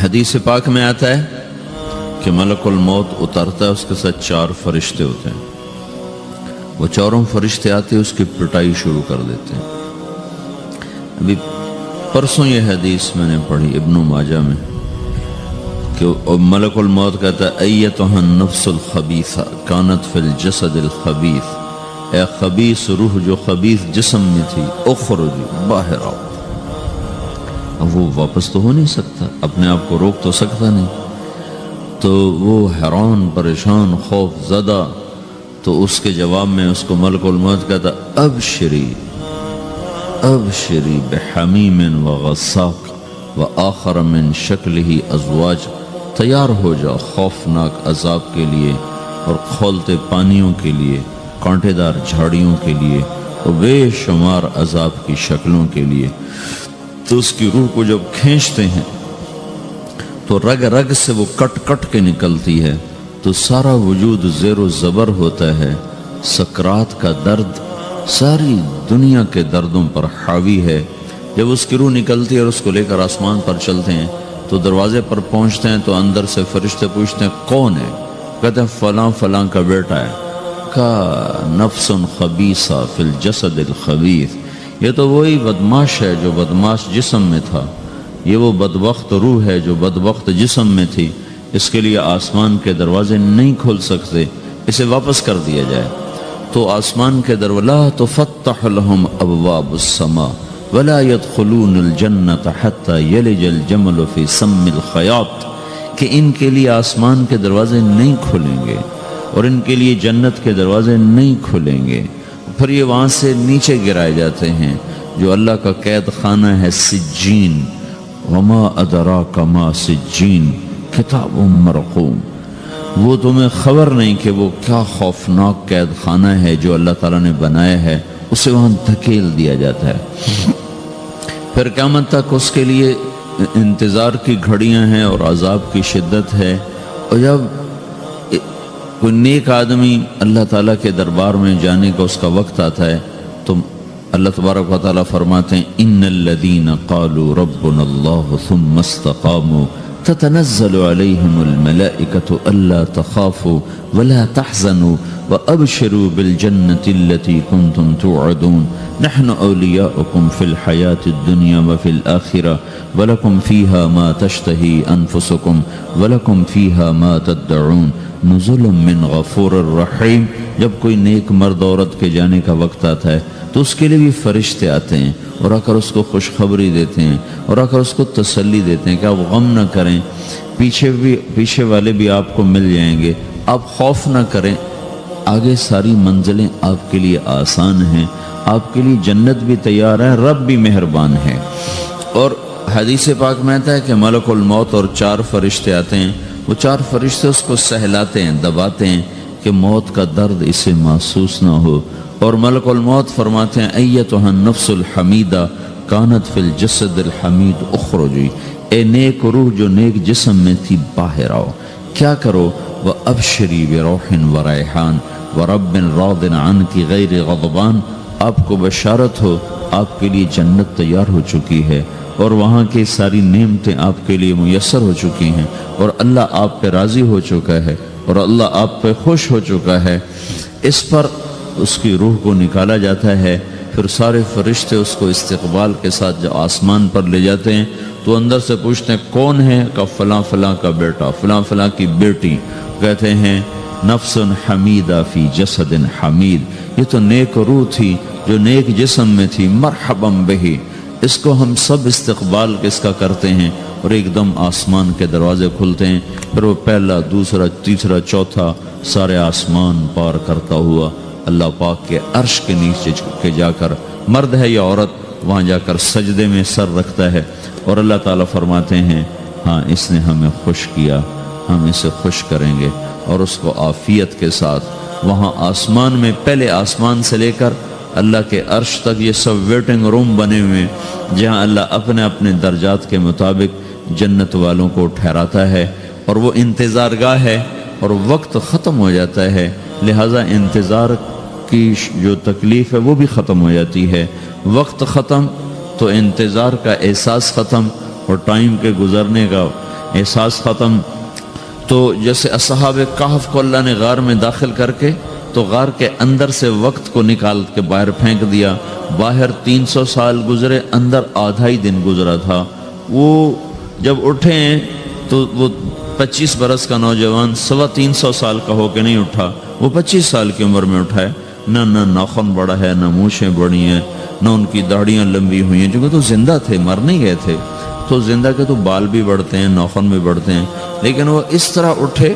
حدیث پاک میں آتا ہے کہ ملک الموت اترتا ہے، اس کے ساتھ 4 فرشتے ہوتے ہیں. وہ چاروں فرشتے آتے اس کی پٹائی شروع کر دیتے ہیں. ابھی پرسوں یہ حدیث میں نے پڑھی ابن ماجہ میں کہ ملک الموت کہتا ہے ایتها النفس الخبیثہ کانت فی الجسد الخبیث، اے خبیث روح جو خبیث جسم میں تھی، اخرجی باہر آؤ. اب وہ واپس تو ہو نہیں سکتا، اپنے آپ کو روک تو سکتا نہیں، تو وہ حیران پریشان خوف زدہ. تو اس کے جواب میں اس کو ملک الموت کہتا ابشری ابشری بحمیم وغساق وآخر من شکلہ ازواج، تیار ہو جا خوفناک عذاب کے لیے اور کھولتے پانیوں کے لیے، کانٹے دار جھاڑیوں کے لیے اور بے شمار عذاب کی شکلوں کے لیے. تو اس کی روح کو جب کھینچتے ہیں تو رگ رگ سے وہ کٹ کٹ کے نکلتی ہے، تو سارا وجود زیر و زبر ہوتا ہے. سکرات کا درد ساری دنیا کے دردوں پر حاوی ہے. جب اس کی روح نکلتی ہے اور اس کو لے کر آسمان پر چلتے ہیں تو دروازے پر پہنچتے ہیں تو اندر سے فرشتے پوچھتے ہیں کون ہے؟ کہتے ہیں فلاں فلاں کا بیٹا ہے. کا نفس خبیثہ فی الجسد الخبیث، یہ تو وہی بدماش ہے جو بدماش جسم میں تھا، یہ وہ بدبخت روح ہے جو بدبخت جسم میں تھی. اس کے لیے آسمان کے دروازے نہیں کھل سکتے، اسے واپس کر دیا جائے. تو آسمان کے دروازے لا تفتح لهم ابواب السماء ولا يدخلون الجنة حتى يلج الجمل في سم الخياط، کہ ان کے لیے آسمان کے دروازے نہیں کھلیں گے اور ان کے لیے جنت کے دروازے نہیں کھلیں گے. پھر یہ وہاں سے نیچے گرائے جاتے ہیں جو اللہ کا قید خانہ ہے سجین. وما ادراک ما سجین کتاب مرقوم، وہ تمہیں خبر نہیں کہ وہ کیا خوفناک قید خانہ ہے جو اللہ تعالیٰ نے بنایا ہے، اسے وہاں دھکیل دیا جاتا ہے. پھر قیامت تک اس کے لیے انتظار کی گھڑیاں ہیں اور عذاب کی شدت ہے. اور جب کوئی نیک آدمی اللہ تعالیٰ کے دربار میں جانے کا اس کا وقت آتا ہے تو اللہ تبارک و تعالیٰ فرماتے ہیں ان الذین قالوا ربنا اللہ ثم استقاموا تتنزل علیہم الملائکۃ الا تخافوا ولا تحزنوا وابشروا بالجنة التي كنتم توعدون نحن اولیاؤکم فی الحیاة الدنیا وفی الآخرہ ولکم فیہا ما تشتہی انفسکم ولکم فیہا ما تدعون نزل من غفور الرحیم. جب کوئی نیک مرد عورت کے جانے کا وقت آتا ہے تو اس کے لیے بھی فرشتے آتے ہیں اور آ کر اس کو خوشخبری دیتے ہیں اور آ کر اس کو تسلی دیتے ہیں کہ آپ غم نہ کریں، پیچھے والے بھی آپ کو مل جائیں گے، آپ خوف نہ کریں، آگے ساری منزلیں آپ کے لیے آسان ہیں، آپ کے لیے جنت بھی تیار ہے، رب بھی مہربان ہے. اور حدیث پاک میں آتا ہے کہ ملک الموت اور 4 فرشتے آتے ہیں. وہ 4 فرشتے اس کو سہلاتے ہیں، دباتے ہیں کہ موت کا درد اسے محسوس نہ ہو. اور ملک الموت فرماتے ہیں ایتها النفس الحمیدہ کانت فی الجسد الحمید اخرجی، اے نیک روح جو نیک جسم میں تھی باہر آؤ. کیا کرو؟ وابشری بروح وریحان ورب راض عنک غیر غضبان، آپ کو بشارت ہو آپ کے لیے جنت تیار ہو چکی ہے اور وہاں کی ساری نعمتیں آپ کے لیے میسر ہو چکی ہیں اور اللہ آپ پہ راضی ہو چکا ہے اور اللہ آپ پہ خوش ہو چکا ہے. اس پر اس کی روح کو نکالا جاتا ہے. پھر سارے فرشتے اس کو استقبال کے ساتھ جب آسمان پر لے جاتے ہیں تو اندر سے پوچھتے ہیں کون ہے؟ کہ فلاں فلاں کا بیٹا، فلاں فلاں کی بیٹی. کہتے ہیں نفس حمیدہ فی جسد حمید، یہ تو نیک روح تھی جو نیک جسم میں تھی، مرحبا بہی. اس کو ہم سب استقبال کس کا کرتے ہیں اور ایک دم آسمان کے دروازے کھلتے ہیں. پھر وہ پہلا، دوسرا، تیسرا، چوتھا سارے آسمان پار کرتا ہوا اللہ پاک کے عرش کے نیچے کے جا کر، مرد ہے یا عورت، وہاں جا کر سجدے میں سر رکھتا ہے اور اللہ تعالیٰ فرماتے ہیں ہاں اس نے ہمیں خوش کیا، ہم اسے خوش کریں گے. اور اس کو عافیت کے ساتھ وہاں آسمان میں، پہلے آسمان سے لے کر اللہ کے عرش تک یہ سب ویٹنگ روم بنے ہوئے ہیں جہاں اللہ اپنے اپنے درجات کے مطابق جنت والوں کو ٹھہراتا ہے. اور وہ انتظار گاہ ہے اور وقت ختم ہو جاتا ہے، لہٰذا انتظار کی جو تکلیف ہے وہ بھی ختم ہو جاتی ہے. وقت ختم تو انتظار کا احساس ختم اور ٹائم کے گزرنے کا احساس ختم. تو جیسے اصحاب کہف کو اللہ نے غار میں داخل کر کے تو غار کے اندر سے وقت کو نکال کے باہر پھینک دیا. باہر 300 سال گزرے، اندر آدھا ہی دن گزرا تھا. وہ جب اٹھے ہیں تو وہ 25 برس کا نوجوان 325 سال کا ہو کے نہیں اٹھا، وہ 25 سال کی عمر میں اٹھا ہے. نہ ناخن بڑا ہے، نہ مونچھیں بڑی ہیں، نہ ان کی داڑیاں لمبی ہوئی ہیں، کیونکہ تو زندہ تھے، مر نہیں گئے تھے. تو زندہ کے تو بال بھی بڑھتے ہیں، ناخن بھی بڑھتے ہیں، لیکن وہ اس طرح اٹھے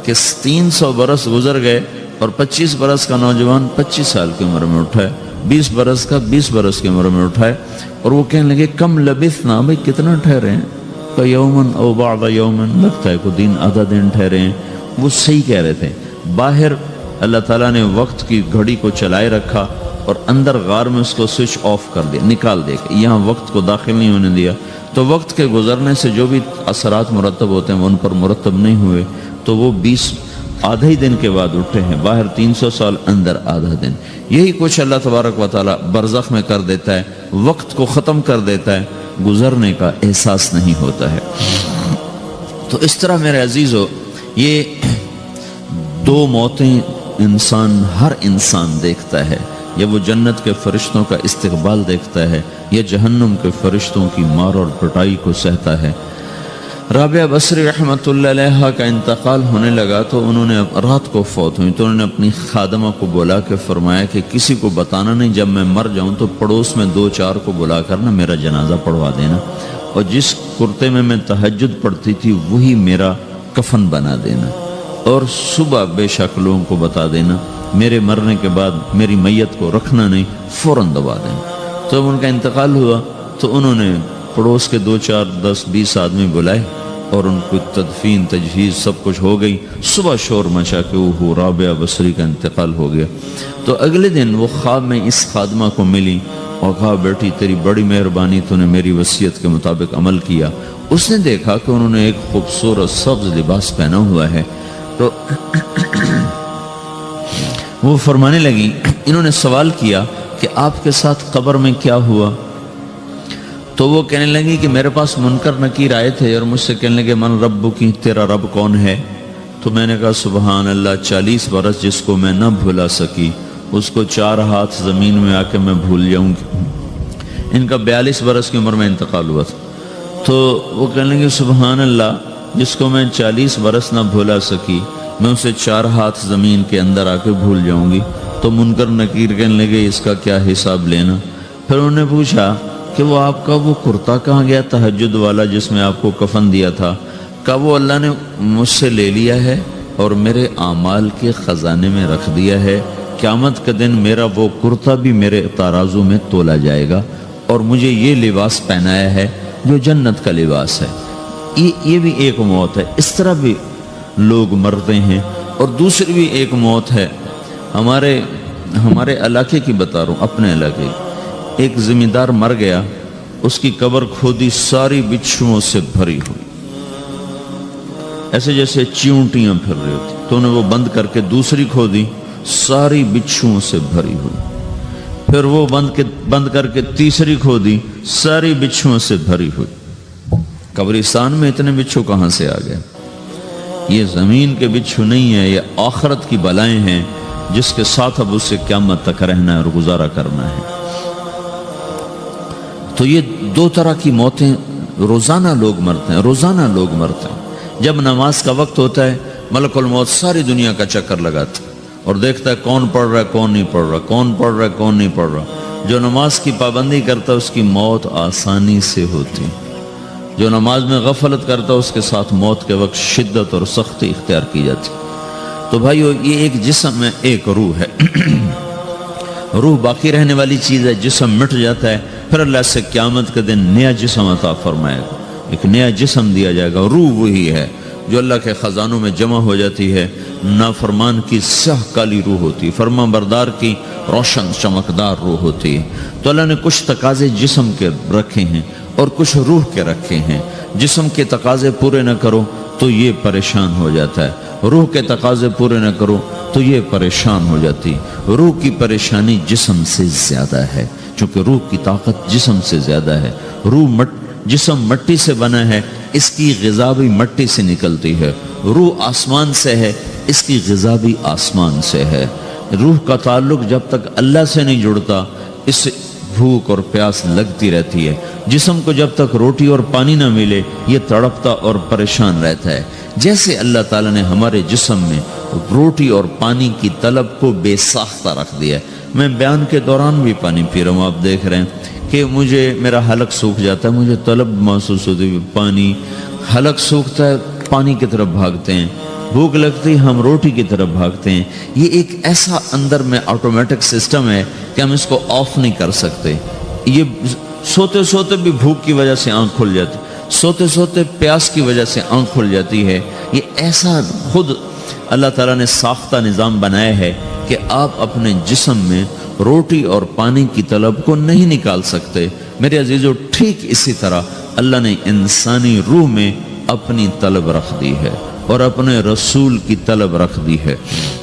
کہ 300 برس گزر گئے اور 25 برس کا نوجوان 25 سال کی عمر میں اٹھا ہے، 20 برس کا 20 برس کی عمر میں اٹھا ہے. اور وہ کہنے لگے کم لبثنا، بھئی کتنا ٹھہرے ہیں؟ یومن او بعض یومن، لگتا ہے کوئی دن آدھا دن ٹھہرے ہیں. وہ صحیح کہہ رہے تھے. باہر اللہ تعالیٰ نے وقت کی گھڑی کو چلائے رکھا اور اندر غار میں اس کو سوئچ آف کر دیا، نکال دے کے یہاں وقت کو داخل نہیں ہونے دیا. تو وقت کے گزرنے سے جو بھی اثرات مرتب ہوتے ہیں وہ ان پر مرتب نہیں ہوئے. تو وہ 20 آدھے ہی دن کے بعد اٹھے ہیں. باہر 300 سال، اندر آدھا دن. یہی کچھ اللہ تبارک و تعالیٰ برزخ میں کر دیتا ہے، وقت کو ختم کر دیتا ہے، گزرنے کا احساس نہیں ہوتا ہے. تو اس طرح میرے عزیزو، یہ 2 موتیں ہر انسان دیکھتا ہے. یا وہ جنت کے فرشتوں کا استقبال دیکھتا ہے یا جہنم کے فرشتوں کی مار اور پٹائی کو سہتا ہے. رابعہ بصری رحمۃ اللہ علیہ کا انتقال ہونے لگا تو انہوں نے رات کو فوت ہوئی تو انہوں نے اپنی خادمہ کو بلا کے فرمایا کہ کسی کو بتانا نہیں، جب میں مر جاؤں تو پڑوس میں 2-4 کو بلا کر نا میرا جنازہ پڑھوا دینا، اور جس کرتے میں تہجد پڑھتی تھی وہی میرا کفن بنا دینا، اور صبح بے شک لوگوں کو بتا دینا میرے مرنے کے بعد میری میت کو رکھنا نہیں، فوراً دبا دینا. تو جب ان کا انتقال ہوا تو انہوں نے پڑوس کے 2-4-10-20 آدمی بلائے اور ان کو تدفین تجہیز سب کچھ ہو گئی. صبح شور مچا کہ وہ رابعہ بصری کا انتقال ہو گیا. تو اگلے دن وہ خواب میں اس خادمہ کو ملی اور کہا بیٹی تیری بڑی مہربانی، تو نے میری وصیت کے مطابق عمل کیا. اس نے دیکھا کہ انہوں نے ایک خوبصورت سبز لباس پہنا ہوا ہے. تو وہ فرمانے لگی، انہوں نے سوال کیا کہ آپ کے ساتھ قبر میں کیا ہوا؟ تو وہ کہنے لگی کہ میرے پاس منکر نکیر آئے تھے اور مجھ سے کہنے لگے من رب کی، تیرا رب کون ہے؟ تو میں نے کہا سبحان اللہ، 40 برس جس کو میں نہ بھلا سکی اس کو 4 ہاتھ زمین میں آ کے میں بھول جاؤں گی. ان کا 42 برس کی عمر میں انتقال ہوا تھا. تو وہ کہنے لگے سبحان اللہ، جس کو میں 40 برس نہ بھولا سکی میں اسے 4 ہاتھ زمین کے اندر آ کے بھول جاؤں گی. تو منکر نکیر کہنے لگے اس کا کیا حساب لینا؟ پھر انہوں نے پوچھا کہ وہ آپ کا وہ کرتا کہاں گیا تہجد والا جس میں آپ کو کفن دیا تھا؟ کہا وہ اللہ نے مجھ سے لے لیا ہے اور میرے اعمال کے خزانے میں رکھ دیا ہے. قیامت کے دن میرا وہ کرتا بھی میرے ترازو میں تولا جائے گا اور مجھے یہ لباس پہنایا ہے جو جنت کا لباس ہے. یہ بھی ایک موت ہے. اس طرح بھی لوگ مرتے ہیں. اور دوسری بھی ایک موت ہے، ہمارے علاقے کی بتا رہا ہوں، اپنے علاقے کی. ایک زمیندار مر گیا، اس کی قبر کھودی، ساری بچھوؤں سے بھری ہوئی، ایسے جیسے چیونٹیاں پھر رہی ہوتی. تو انہیں وہ بند کر کے دوسری کھودی، ساری بچھوؤں سے بھری ہوئی. پھر وہ بند کر کے تیسری کھودی، ساری بچھوؤں سے بھری ہوئی. قبرستان میں اتنے بچھو کہاں سے آ گئے؟ یہ زمین کے بچھو نہیں ہے، یہ آخرت کی بلائیں ہیں جس کے ساتھ اب اسے قیامت تک رہنا ہے اور گزارا کرنا ہے. تو یہ 2 طرح کی موتیں روزانہ لوگ مرتے ہیں، روزانہ لوگ مرتے ہیں. جب نماز کا وقت ہوتا ہے ملک الموت ساری دنیا کا چکر لگاتا ہے اور دیکھتا ہے کون پڑھ رہا ہے کون نہیں پڑھ رہا، کون پڑھ رہا ہے کون نہیں پڑھ رہا. جو نماز کی پابندی کرتا ہے اس کی موت آسانی سے ہوتی، جو نماز میں غفلت کرتا ہے اس کے ساتھ موت کے وقت شدت اور سختی اختیار کی جاتی. تو بھائیو، یہ ایک جسم ہے، ایک روح ہے. روح باقی رہنے والی چیز ہے، جسم مٹ جاتا ہے، پھر اللہ سے قیامت کے دن نیا جسم عطا فرمائے گا، ایک نیا جسم دیا جائے گا. روح وہی ہے جو اللہ کے خزانوں میں جمع ہو جاتی ہے. نافرمان کی سیاہ کالی روح ہوتی ہے، فرمان بردار کی روشن چمکدار روح ہوتی ہے. تو اللہ نے کچھ تقاضے جسم کے رکھے ہیں اور کچھ روح کے رکھے ہیں. جسم کے تقاضے پورے نہ کرو تو یہ پریشان ہو جاتا ہے، روح کے تقاضے پورے نہ کرو تو یہ پریشان ہو جاتی. روح کی پریشانی جسم سے زیادہ ہے، چونکہ روح کی طاقت جسم سے زیادہ ہے. جسم مٹی سے بنا ہے، اس کی غذا بھی مٹی سے نکلتی ہے، روح آسمان سے ہے، اس کی غذا بھی آسمان سے ہے۔ روح کا تعلق جب تک اللہ سے نہیں جڑتا اس سے بھوک اور پیاس لگتی رہتی ہے۔ جسم کو جب تک روٹی اور پانی نہ ملے یہ تڑپتا اور پریشان رہتا ہے۔ جیسے اللہ تعالیٰ نے ہمارے جسم میں روٹی اور پانی کی طلب کو بے ساختہ رکھ دیا ہے۔ میں بیان کے دوران بھی پانی پی رہا ہوں، آپ دیکھ رہے ہیں کہ مجھے میرا حلق سوکھ جاتا ہے، مجھے طلب محسوس ہوتی ہے پانی، حلق سوکھتا ہے پانی کی طرف بھاگتے ہیں، بھوک لگتی ہم روٹی کی طرف بھاگتے ہیں۔ یہ ایک ایسا اندر میں آٹومیٹک سسٹم ہے کہ ہم اس کو آف نہیں کر سکتے۔ یہ سوتے سوتے بھی بھوک کی وجہ سے آنکھ کھل جاتی، سوتے سوتے پیاس کی وجہ سے آنکھ کھل جاتی ہے۔ یہ ایسا خود اللہ تعالیٰ نے ساختہ نظام بنایا ہے کہ آپ اپنے جسم میں روٹی اور پانی کی طلب کو نہیں نکال سکتے۔ میرے عزیزو، ٹھیک اسی طرح اللہ نے انسانی روح میں اپنی طلب رکھ دی ہے اور اپنے رسول کی طلب رکھ دی ہے۔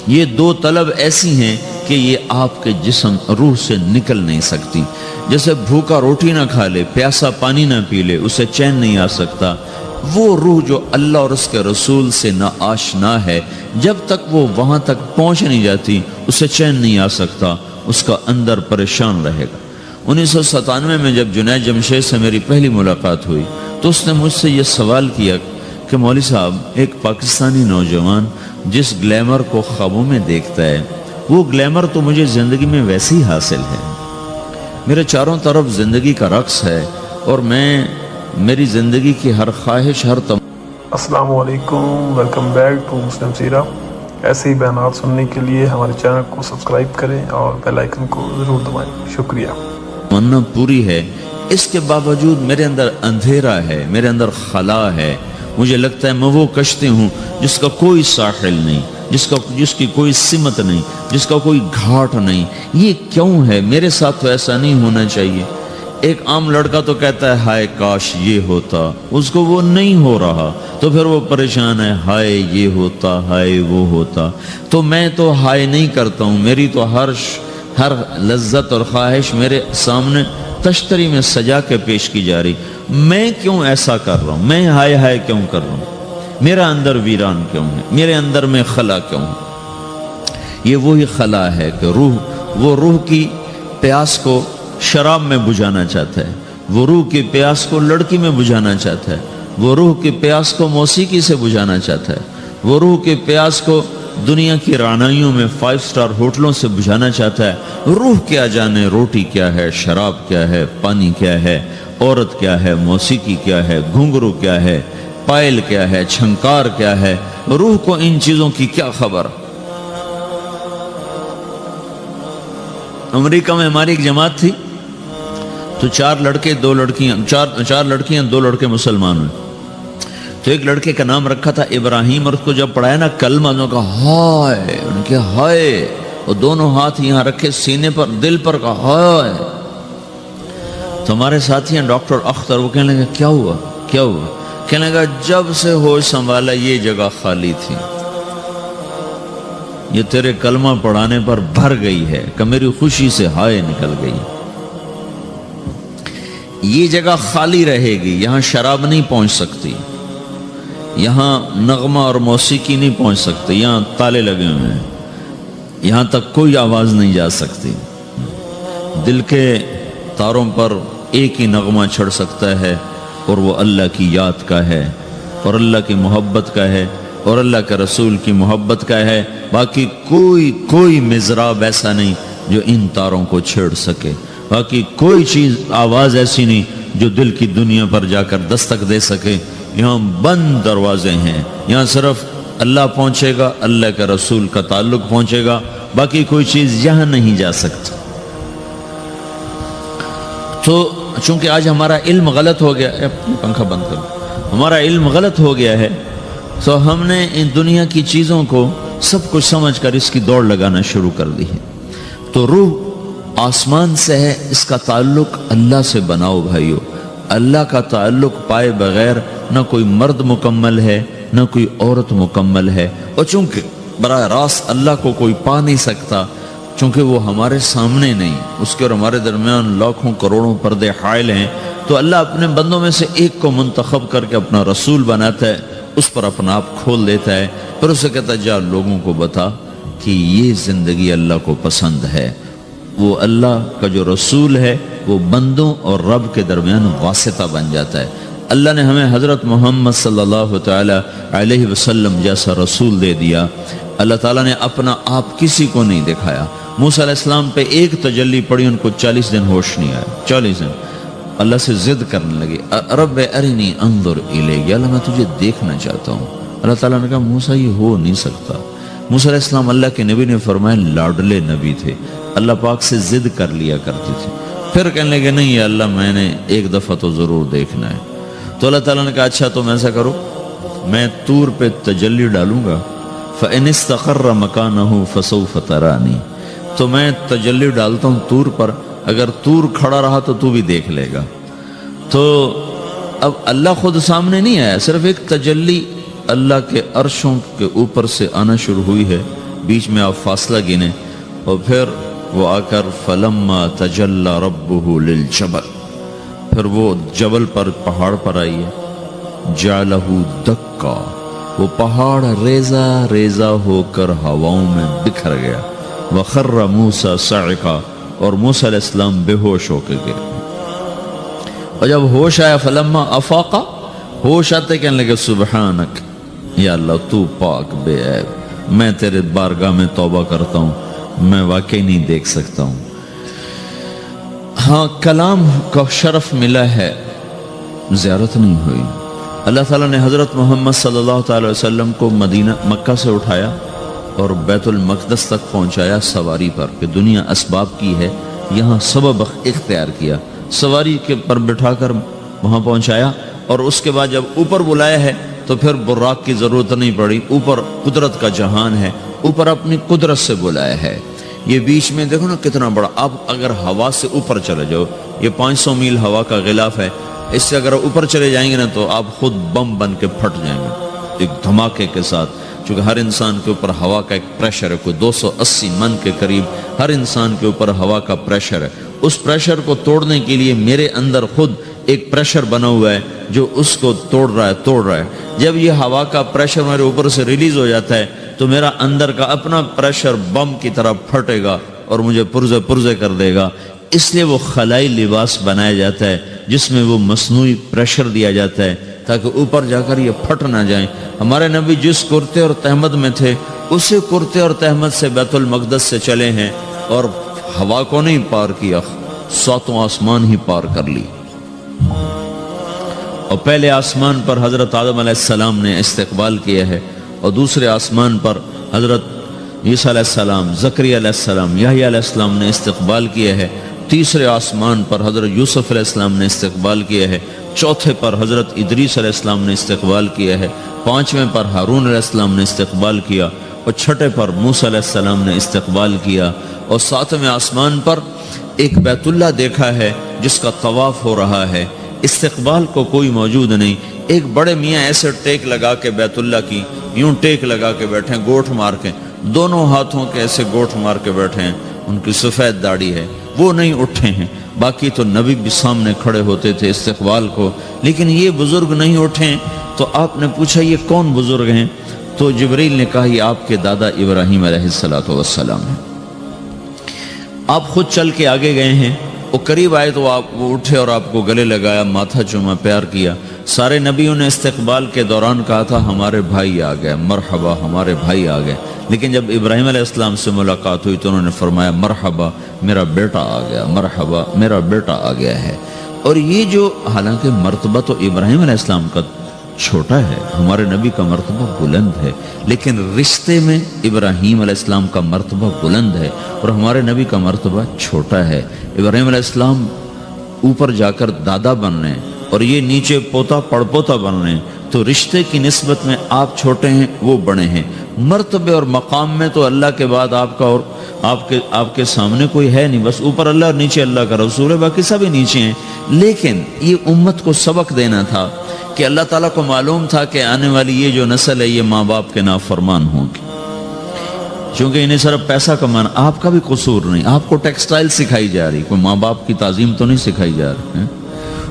یہ دو طلب ایسی ہیں کہ یہ آپ کے جسم روح سے نکل نہیں سکتی۔ جیسے بھوکا روٹی نہ کھا لے، پیاسا پانی نہ پی لے، اسے چین نہیں آ سکتا۔ وہ روح جو اللہ اور اس کے رسول سے نہ آشنا ہے، جب تک وہ وہاں تک پہنچ نہیں جاتی اسے چین نہیں آ سکتا، اس کا اندر پریشان رہے گا۔ 1997 میں جب جنید جمشید سے میری پہلی ملاقات ہوئی تو اس نے مجھ سے یہ سوال کیا کہ مولوی صاحب، ایک پاکستانی نوجوان جس گلیمر کو خوابوں میں دیکھتا ہے وہ گلیمر تو مجھے زندگی میں ویسے ہی حاصل ہے، میرے چاروں طرف زندگی کا رقص ہے اور میری زندگی کی ہر خواہش، ہر السلام علیکم، ویلکم بیک ٹو مسلم سیرہ۔ ایسے ہی بیانات سننے کے لیے ہمارے چینل کو سبسکرائب کریں اور بیل آئیکن کو ضرور دبائیں۔ شکریہ۔ تمنا پوری ہے، اس کے باوجود میرے اندر اندھیرا ہے، میرے اندر خلا ہے۔ مجھے لگتا ہے میں وہ کشتی ہوں جس کا کوئی ساحل نہیں، جس کی کوئی سمت نہیں، جس کا کوئی گھاٹ نہیں۔ یہ کیوں ہے؟ میرے ساتھ تو ایسا نہیں ہونا چاہیے۔ ایک عام لڑکا تو کہتا ہے ہائے کاش یہ ہوتا، اس کو وہ نہیں ہو رہا تو پھر وہ پریشان ہے، ہائے یہ ہوتا، ہائے وہ ہوتا۔ تو میں تو ہائے نہیں کرتا ہوں، میری تو ہر لذت اور خواہش میرے سامنے تشتری میں سجا کے پیش کی جا رہی۔ میں کیوں ایسا کر رہا ہوں؟ میں ہائے ہائے کیوں کر رہا ہوں؟ میرا اندر ویران کیوں ہے؟ میرے اندر میں خلا کیوں ہے؟ یہ وہی خلا ہے کہ وہ روح کی پیاس کو شراب میں بجھانا چاہتا ہے، وہ روح کی پیاس کو لڑکی میں بجھانا چاہتا ہے، وہ روح کی پیاس کو موسیقی سے بجھانا چاہتا ہے، وہ روح کی پیاس کو دنیا کی رعنائیوں میں 5 سٹار ہوٹلوں سے بجھانا چاہتا ہے۔ روح کیا جانے روٹی کیا ہے، شراب کیا ہے، پانی کیا ہے، عورت کیا ہے، موسیقی کیا ہے، گھنگرو کیا ہے، پائل کیا ہے، چھنکار کیا ہے۔ روح کو ان چیزوں کی کیا خبر؟ امریکہ میں ہماری ایک جماعت تھی تو 4 لڑکے 2 لڑکیاں، 4 لڑکیاں 2 لڑکے مسلمان ہوئے۔ تو ایک لڑکے کا نام رکھا تھا ابراہیم، اور اس کو جب پڑھایا نا کلمہ، انہوں نے کہا ہائے، انہوں نے کہا ہائے، اور دونوں ہاتھ یہاں رکھے سینے پر، دل پر، کہا ہائے۔ تو ہمارے ساتھی ہیں ڈاکٹر اختر، وہ کہنے لگا کیا ہوا کیا ہوا؟ کہنے لگا جب سے ہوش سنبھالا یہ جگہ خالی تھی، یہ تیرے کلمہ پڑھانے پر بھر گئی ہے کہ میری خوشی سے ہائے نکل گئی۔ یہ جگہ خالی رہے گی، یہاں شراب نہیں پہنچ سکتی، یہاں نغمہ اور موسیقی نہیں پہنچ سکتی، یہاں تالے لگے ہوئے ہیں، یہاں تک کوئی آواز نہیں جا سکتی۔ دل کے تاروں پر ایک ہی نغمہ چڑھ سکتا ہے اور وہ اللہ کی یاد کا ہے اور اللہ کی محبت کا ہے اور اللہ کے رسول کی محبت کا ہے۔ باقی کوئی مضراب ایسا نہیں جو ان تاروں کو چھیڑ سکے، باقی کوئی چیز، آواز ایسی نہیں جو دل کی دنیا پر جا کر دستک دے سکے۔ یہاں بند دروازے ہیں، یہاں صرف اللہ پہنچے گا، اللہ کے رسول کا تعلق پہنچے گا، باقی کوئی چیز یہاں نہیں جا سکتی۔ تو چونکہ آج ہمارا علم غلط ہو گیا، پنکھا بند کرو، ہمارا علم غلط ہو گیا ہے، تو ہم نے ان دنیا کی چیزوں کو سب کچھ سمجھ کر اس کی دوڑ لگانا شروع کر دی ہے۔ تو روح آسمان سے ہے، اس کا تعلق اللہ سے بناؤ بھائیو۔ اللہ کا تعلق پائے بغیر نہ کوئی مرد مکمل ہے نہ کوئی عورت مکمل ہے، اور چونکہ براہ راست اللہ کو کوئی پا نہیں سکتا، چونکہ وہ ہمارے سامنے نہیں، اس کے اور ہمارے درمیان لاکھوں کروڑوں پردے حائل ہیں، تو اللہ اپنے بندوں میں سے ایک کو منتخب کر کے اپنا رسول بناتا ہے، اس پر اپنا آپ کھول دیتا ہے، پھر اسے کہتا ہے جا لوگوں کو بتا کہ یہ زندگی اللہ کو پسند ہے۔ وہ اللہ کا جو رسول ہے وہ بندوں اور رب کے درمیان واسطہ بن جاتا ہے۔ اللہ نے ہمیں حضرت محمد صلی اللہ تعالی علیہ وسلم جیسا رسول دے دیا۔ اللہ تعالیٰ نے اپنا آپ کسی کو نہیں دکھایا۔ موسیٰ علیہ السلام پہ ایک تجلی پڑی، ان کو 40 دن ہوش نہیں آیا، 40 دن اللہ سے ضد کرنے لگے، رب ارنی انظر الیک، یا اللہ میں تجھے دیکھنا چاہتا ہوں۔ اللہ تعالیٰ نے کہا موسیٰ یہ ہو نہیں سکتا۔ موسیٰ علیہ السلام اللہ کے نبی نے فرمایا لاڈلے نبی تھے، اللہ پاک سے ضد کر لیا کرتے تھے۔ پھر کہنے لگے نہیں یا اللہ میں نے ایک دفعہ تو ضرور دیکھنا ہے۔ تو اللہ تعالیٰ نے کہا اچھا تم ایسا کرو، میں طور پہ تجلی ڈالوں گا، فَإِنِ اسْتَقَرَّ مَكَانَهُ فَسَوْفَ تَرَانِي، تو میں تجلی ڈالتا ہوں طور پر، اگر طور کھڑا رہا تو تو بھی دیکھ لے گا۔ تو اب اللہ خود سامنے نہیں آیا، صرف ایک تجلی اللہ کے عرشوں کے اوپر سے آنا شروع ہوئی ہے، بیچ میں آپ فاصلہ گنے، اور پھر وہ آ کر فَلَمَّا تَجَلَّى رَبُّهُ لِلْجَبَلِ، پھر وہ جبل پر پہاڑ پر آئی ہے، جَعَلَهُ دَكَّا، وہ پہاڑ ریزہ ریزہ ہو کر ہواؤں میں بکھر گیا، وَخَرَّ مُوسَى صَعِقًا، اور موسیٰ علیہ السلام بے ہوش ہو کے گئے۔ اور جب ہوش آیا فَلَمَّا أَفَاقَ، ہوش آتے کہنے لگے سبحانک، یا اللہ تو پاک بے عیب، میں تیرے بارگاہ میں توبہ کرتا ہوں، میں واقعی نہیں دیکھ سکتا ہوں۔ ہاں کلام کا شرف ملا ہے، زیارت نہیں ہوئی۔ اللہ تعالیٰ نے حضرت محمد صلی اللہ تعالی وسلم کو مکہ سے اٹھایا اور بیت المقدس تک پہنچایا سواری پر، کہ دنیا اسباب کی ہے، یہاں سبب اختیار کیا، سواری کے پر بٹھا کر وہاں پہنچایا، اور اس کے بعد جب اوپر بلایا ہے تو پھر براق کی ضرورت نہیں پڑی، اوپر قدرت کا جہان ہے، اوپر اپنی قدرت سے بلایا ہے۔ یہ بیچ میں دیکھو نا کتنا بڑا، اب اگر ہوا سے اوپر چلے جاؤ، یہ 500 میل ہوا کا غلاف ہے، اس سے اگر اوپر چلے جائیں گے نا تو آپ خود بم بن کے پھٹ جائیں گے ایک دھماکے کے ساتھ، چونکہ ہر انسان کے اوپر ہوا کا ایک پریشر ہے، کوئی 280 من کے قریب ہر انسان کے اوپر ہوا کا پریشر ہے۔ اس پریشر کو توڑنے کے لیے میرے اندر خود ایک پریشر بنا ہوا ہے جو اس کو توڑ رہا ہے۔ جب یہ ہوا کا پریشر میرے اوپر سے ریلیز ہو جاتا ہے تو میرا اندر کا اپنا پریشر بم کی طرح پھٹے گا اور مجھے پرزے کر دے گا۔ اس لیے وہ خلائی لباس بنایا جاتا ہے جس میں وہ مصنوعی پریشر دیا جاتا ہے تاکہ اوپر جا کر یہ پھٹ نہ جائیں۔ ہمارے نبی جس کرتے اور تہمد میں تھے اسی کرتے اور تہمد سے بیت المقدس سے چلے ہیں اور ہوا کو نہیں پار کیا، 7 آسمان ہی پار کر لی۔ اور پہلے آسمان پر حضرت آدم علیہ السلام نے استقبال کیا ہے، اور دوسرے آسمان پر حضرت عیسیٰ علیہ السلام، زکریا علیہ السلام، یحییٰ علیہ السلام نے استقبال کیا ہے، تیسرے آسمان پر حضرت یوسف علیہ السلام نے استقبال کیا ہے، چوتھے پر حضرت ادریس علیہ السلام نے استقبال کیا ہے، 5ویں پر ہارون علیہ السلام نے استقبال کیا، اور 6 پر موسیٰ علیہ السلام نے استقبال کیا، اور 7ویں آسمان پر ایک بیت اللہ دیکھا ہے جس کا طواف ہو رہا ہے۔ استقبال کو کوئی موجود نہیں، ایک بڑے میاں ایسے ٹیک لگا کے بیت اللہ کی یوں ٹیک لگا کے بیٹھے ہیں، گوٹھ مار کے، دونوں ہاتھوں کے ایسے گوٹھ مار کے بیٹھے ہیں، ان کی سفید داڑھی ہے، وہ نہیں اٹھے ہیں۔ باقی تو نبی بھی سامنے کھڑے ہوتے تھے استقبال کو، لیکن یہ بزرگ نہیں اٹھے ہیں۔ تو آپ نے پوچھا یہ کون بزرگ ہیں؟ تو جبریل نے کہا یہ آپ کے دادا ابراہیم علیہ السلام ہیں۔ آپ خود چل کے آگے گئے ہیں، وہ قریب آئے تو وہ اٹھے اور آپ کو گلے لگایا، ماتھا چوما، پیار کیا۔ سارے نبیوں نے استقبال کے دوران کہا تھا ہمارے بھائی آ گئے، مرحبا ہمارے بھائی آ گئے، لیکن جب ابراہیم علیہ السلام سے ملاقات ہوئی تو انہوں نے فرمایا مرحبا میرا بیٹا آ گیا، مرحبا میرا بیٹا آ گیا ہے۔ اور یہ جو حالانکہ مرتبہ تو ابراہیم علیہ السلام کا چھوٹا ہے، ہمارے نبی کا مرتبہ بلند ہے، لیکن رشتے میں ابراہیم علیہ السلام کا مرتبہ بلند ہے اور ہمارے نبی کا مرتبہ چھوٹا ہے۔ ابراہیم علیہ السلام اوپر جا کر دادا بن رہے ہیں اور یہ نیچے پوتا پڑپوتا بن رہے ہیں، تو رشتے کی نسبت میں آپ چھوٹے ہیں وہ بڑے ہیں۔ مرتبے اور مقام میں تو اللہ کے بعد آپ کا اور آپ کے سامنے کوئی ہے نہیں، بس اوپر اللہ اور نیچے اللہ کا رسول ہے، باقی سبھی نیچے ہیں۔ لیکن یہ امت کو سبق دینا تھا کہ اللہ تعالیٰ کو معلوم تھا کہ آنے والی یہ جو نسل ہے یہ ماں باپ کے نافرمان ہوں گی۔ چونکہ انہیں صرف پیسہ کمانا، آپ کا بھی قصور نہیں، آپ کو ٹیکسٹائل سکھائی جا رہی، کوئی ماں باپ کی تعظیم تو نہیں سکھائی جا رہی ہے،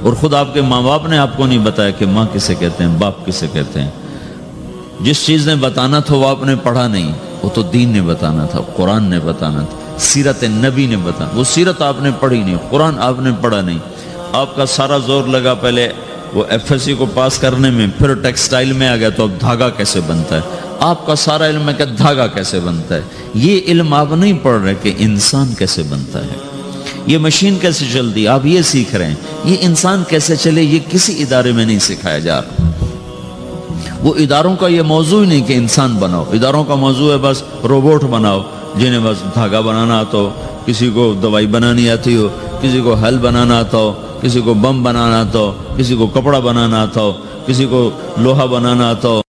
اور خود آپ کے ماں باپ نے آپ کو نہیں بتایا کہ ماں کسے کہتے ہیں، باپ کسے کہتے ہیں۔ جس چیز نے بتانا تھا وہ آپ نے پڑھا نہیں، وہ تو دین نے بتانا تھا، قرآن نے بتانا تھا، سیرت نبی نے بتانا، وہ سیرت آپ نے پڑھی نہیں، قرآن آپ نے پڑھا نہیں۔ آپ کا سارا زور لگا پہلے وہ ایف ایس سی کو پاس کرنے میں، پھر ٹیکسٹائل میں آ گیا تو اب دھاگا کیسے بنتا ہے، آپ کا سارا علم ہے کہ دھاگا کیسے بنتا ہے۔ یہ علم آپ نہیں پڑھ رہے کہ انسان کیسے بنتا ہے، یہ مشین کیسے چلتی، آپ یہ سیکھ رہے ہیں، یہ انسان کیسے چلے یہ کسی ادارے میں نہیں سکھایا جا رہا۔ وہ اداروں کا یہ موضوع ہی نہیں کہ انسان بناؤ، اداروں کا موضوع ہے بس روبوٹ بناؤ جنہیں بس دھاگا بنانا آتا ہو، کسی کو دوائی بنانی آتی ہو، کسی کو حل بنانا آتا ہو، کسی کو بم بنانا آتا ہو، کسی کو کپڑا بنانا آتا ہو، کسی کو لوہا بنانا آتا ہو۔